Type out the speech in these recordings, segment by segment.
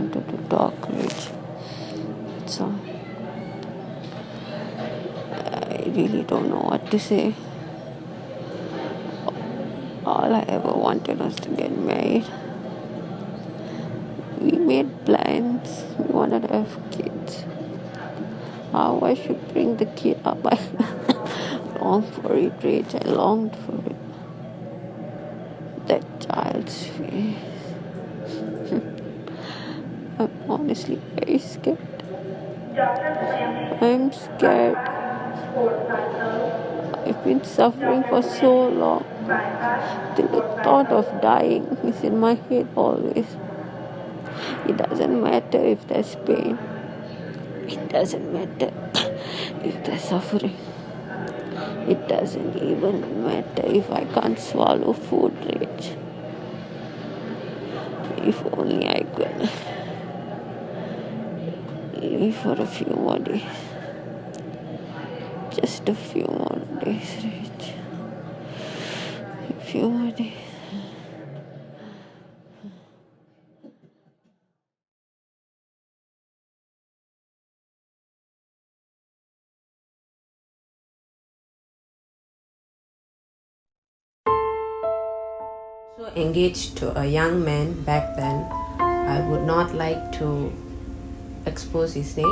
wanted to talk, Rich. So I really don't know what to say. All I ever wanted was to get married. We made plans. We wanted to have kids. How I should bring the kid up. I longed for it, Rich. I longed for it. That child's face. I'm honestly very scared. I'm scared. I've been suffering for so long. Till the thought of dying is in my head always. It doesn't matter if there's pain. It doesn't matter if there's suffering. It doesn't even matter if I can't swallow food, Rich. If only I could live for a few more days. Just a few more days, Rich. A few more days. So engaged to a young man back then. I would not like to expose his name.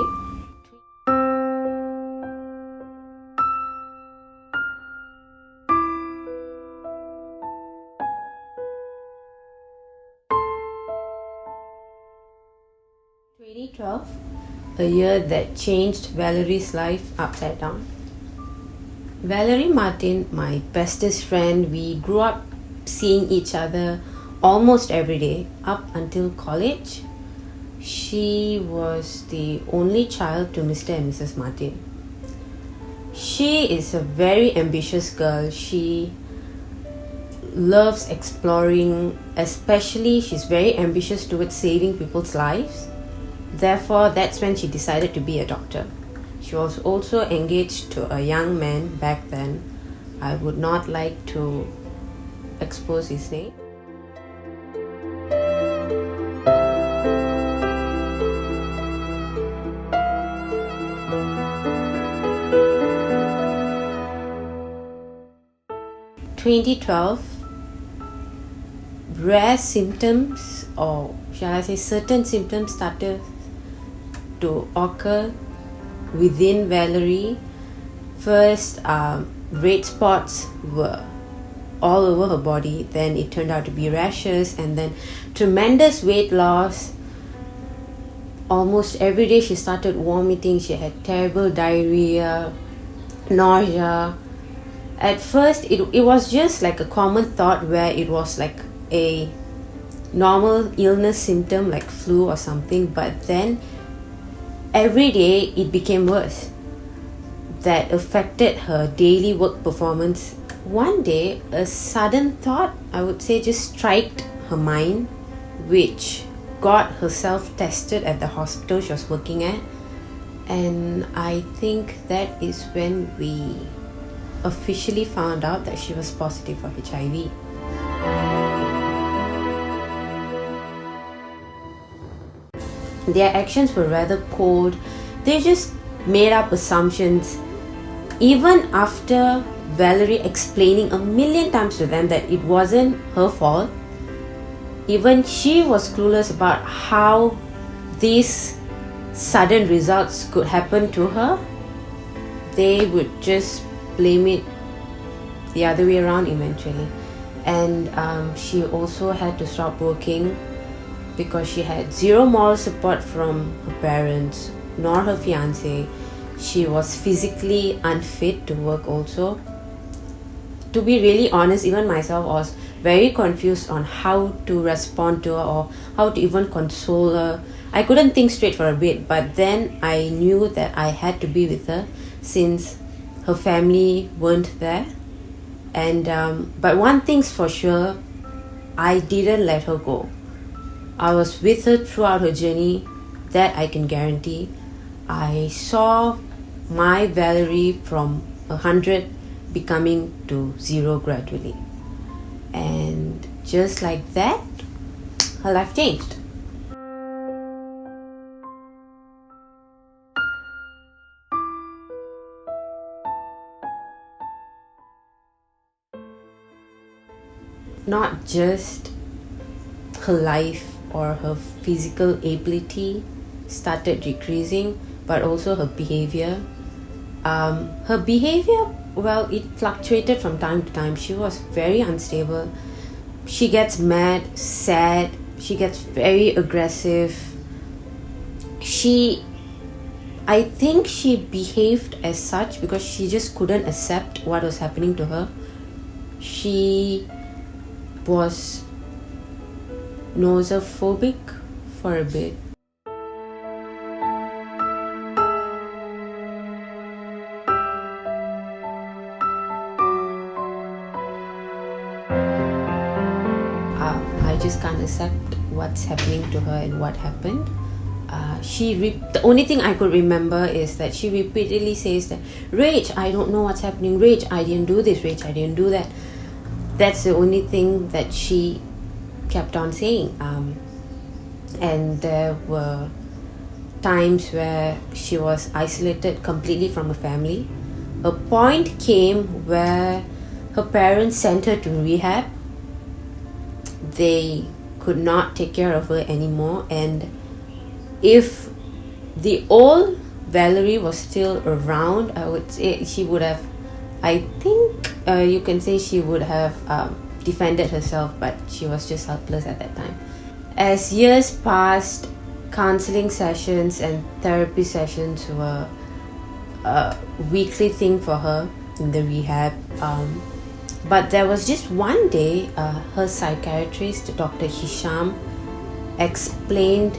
In 2012, a year that changed Valerie's life upside down. Valerie Martin, my bestest friend, we grew up seeing each other almost every day up until college. She was the only child to Mr. and Mrs. Martin. She is a very ambitious girl. She loves exploring, especially she's very ambitious towards saving people's lives. Therefore, that's when she decided to be a doctor. She was also engaged to a young man back then. I would not like to expose his name. In 2012, rare symptoms, or shall I say certain symptoms, started to occur within Valerie. First, red spots were all over her body. Then it turned out to be rashes, and then tremendous weight loss. Almost every day she started vomiting. She had terrible diarrhea, nausea. At first it was just like a common thought where it was like a normal illness symptom like flu or something, but then every day it became worse. That affected her daily work performance. One day, a sudden thought, I would say, just struck her mind, which got herself tested at the hospital she was working at. And I think that is when we officially found out that she was positive for HIV. Their actions were rather cold. They just made up assumptions. Even after Valerie explaining a million times to them that it wasn't her fault, even she was clueless about how these sudden results could happen to her. They would just blame it the other way around eventually. And she also had to stop working because she had zero moral support from her parents nor her fiancé. She was physically unfit to work also. To be really honest, even myself was very confused on how to respond to her or how to even console her. I couldn't think straight for a bit, but then I knew that I had to be with her since her family weren't there. And but one thing's for sure, I didn't let her go. I was with her throughout her journey, that I can guarantee. I saw my Valerie from 100 becoming to 0 gradually. And just like that, her life changed. not just her life or her physical ability started decreasing, but also her behavior. Her behavior, well, it fluctuated from time to time. She was very unstable. She gets mad, sad, she gets very aggressive. I think she behaved as such because she just couldn't accept what was happening to her. She was nosophobic for a bit. I just can't accept what's happening to her and what happened. The only thing I could remember is that she repeatedly says that, Rach, I don't know what's happening. Rach, I didn't do this. Rach, I didn't do that. That's the only thing that she kept on saying. And there were times where she was isolated completely from her family. A point came where her parents sent her to rehab. They could not take care of her anymore, and if the old Valerie was still around, I would say she would have, I think you can say she would have defended herself, but she was just helpless at that time. As years passed, counseling sessions and therapy sessions were a weekly thing for her in the rehab. But there was just one day, her psychiatrist, Dr. Hisham, explained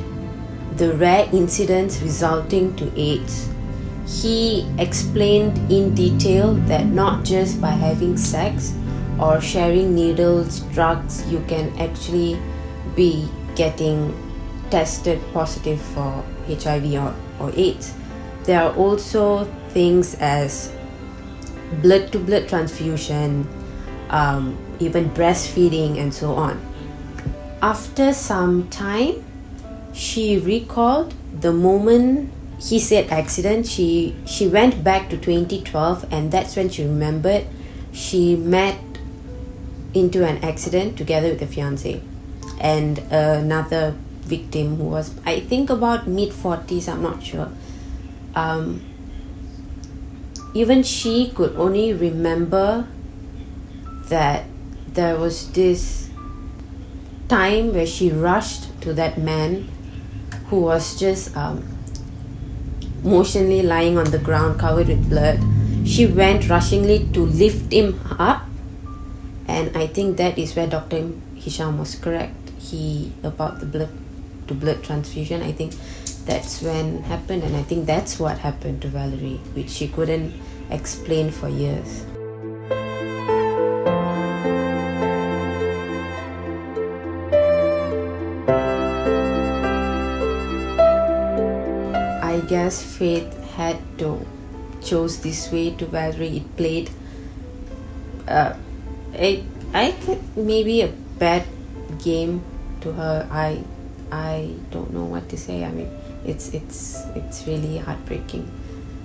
the rare incidents resulting to AIDS. He explained in detail that not just by having sex or sharing needles, drugs, you can actually be getting tested positive for HIV or AIDS. There are also things as blood-to-blood transfusion, even breastfeeding and so on. After some time, she recalled the moment he said accident. She went back to 2012, and that's when she remembered she met into an accident together with a fiance and another victim who was, I think, about mid-40s, I'm not sure. Even she could only remember that there was this time where she rushed to that man who was just motionally lying on the ground covered with blood. She went rushingly to lift him up, and I think that is where Dr. Hisham was correct. About the blood-to-blood transfusion, I think that's when happened, and I think that's what happened to Valerie, which she couldn't explain for years. I guess fate had to chose this way to Valerie. It played I think maybe a bad game to her. I don't know what to say. I mean, it's really heartbreaking.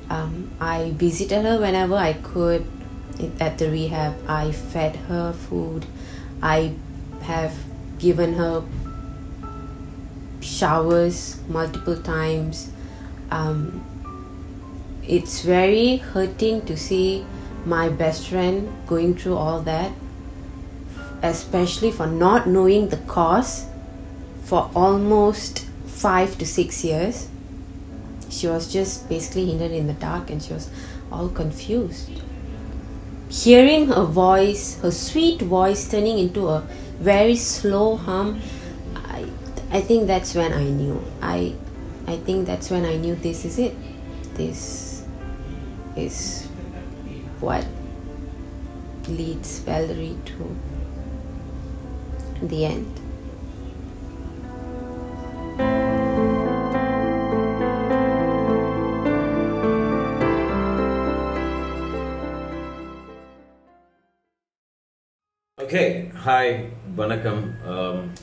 I visited her whenever I could at the rehab. I fed her food. I have given her showers multiple times. It's very hurting to see my best friend going through all that, especially for not knowing the cause for almost 5 to 6 years. She was just basically hindered in the dark, and she was all confused. Hearing her voice, her sweet voice turning into a very slow hum, I think that's when I knew. I think that's when I knew this is it. This is what leads Valerie to the end. Okay, hi, Vanakkam.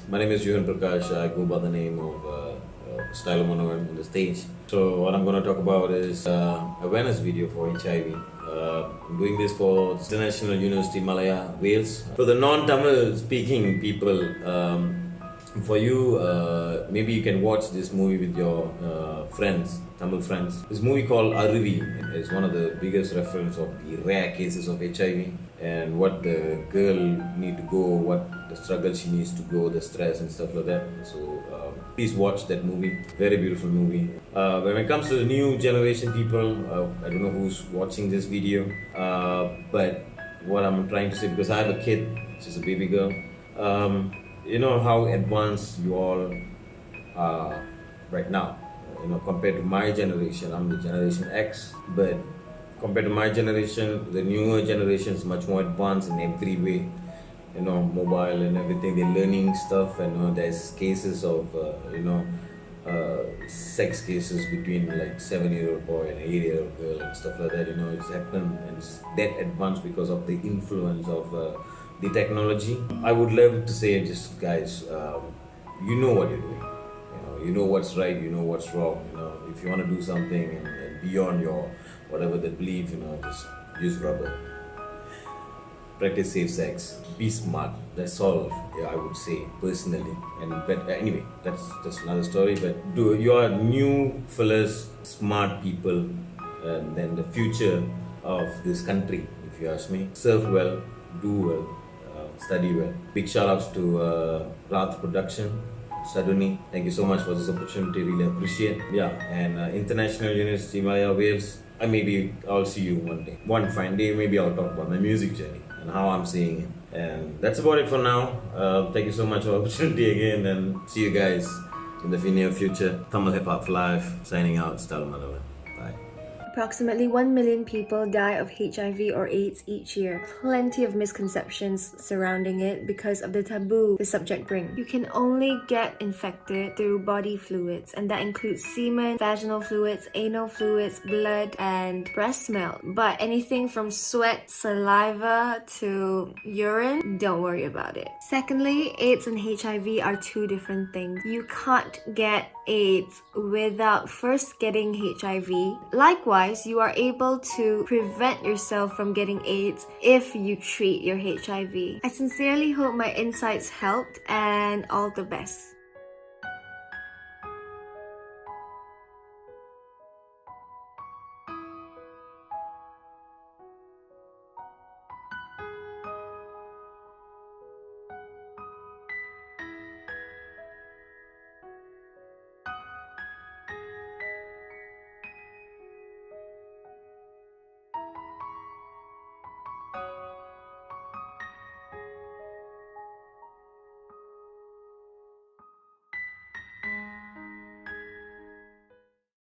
My name is Johan Prakash. I go by the name of Style Monogram on the stage. So what I'm going to talk about is awareness video for HIV. I'm doing this for International University Malaya, Wales. For the non-Tamil speaking people, for you, maybe you can watch this movie with your friends, Tamil friends. This movie called Aruvi is one of the biggest reference of the rare cases of HIV and what the girl need to go, what the struggle she needs to go, the stress and stuff like that. So please watch that movie. Very beautiful movie. When it comes to the new generation people, I don't know who's watching this video, but what I'm trying to say, because I have a kid, she's a baby girl. You know how advanced you all are right now. You know, compared to my generation, I'm the Generation X, but compared to my generation, the newer generation is much more advanced in every way. You know, mobile and everything, they're learning stuff, and there's cases of sex cases between like 7-year-old boy and 8-year-old girl and stuff like that. It's happened and it's that advanced because of the influence of the technology. I would love to say, just guys, you know what you're doing. You know what's right, you know what's wrong. If you want to do something and beyond your whatever they believe, just use rubber. Practice safe sex. Be smart. That's all. I would say personally. But anyway, that's just another story. But you are new fellas, smart people, and then the future of this country. If you ask me, serve well, do well, study well. Big shout outs to Rath Production. Saduni, thank you so much for this opportunity, really appreciate. Yeah, and International University Malaya, Wales. Maybe I'll see you one day. One fine day, maybe I'll talk about my music journey and how I'm seeing it. And that's about it for now. Thank you so much for the opportunity again, and see you guys in the near future. Tamil Hip Hop for Life, signing out, Style Malavan. Bye. Approximately 1 million people die of HIV or AIDS each year. Plenty of misconceptions surrounding it because of the taboo the subject brings. You can only get infected through body fluids, and that includes semen, vaginal fluids, anal fluids, blood, and breast milk. But anything from sweat, saliva, to urine, don't worry about it. Secondly, AIDS and HIV are two different things. You can't get AIDS without first getting HIV. Likewise, you are able to prevent yourself from getting AIDS if you treat your HIV. I sincerely hope my insights helped, and all the best.